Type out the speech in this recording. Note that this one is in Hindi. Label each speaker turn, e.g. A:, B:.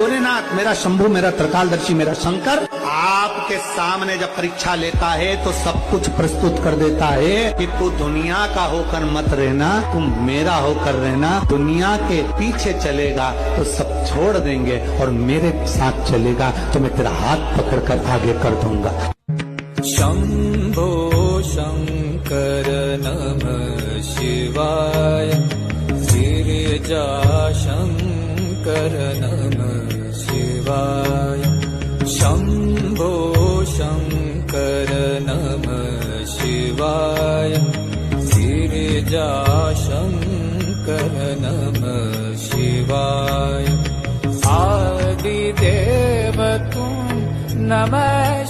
A: भोलेनाथ मेरा शंभू, मेरा त्रिकालदर्शी, मेरा शंकर आपके सामने जब परीक्षा लेता है तो सब कुछ प्रस्तुत कर देता है कि तू दुनिया का होकर मत रहना, तुम मेरा होकर रहना। दुनिया के पीछे चलेगा तो सब छोड़ देंगे और मेरे साथ चलेगा तो मैं तेरा हाथ पकड़कर आगे कर दूंगा।
B: शंभो शंकर नमः शिवाय, गिरिजा शंकर नमः शिवाय। शंभो शंकर नमः शिवाय, गिरिजा शंकर नमः शिवाय। आदिदेव तुम नमः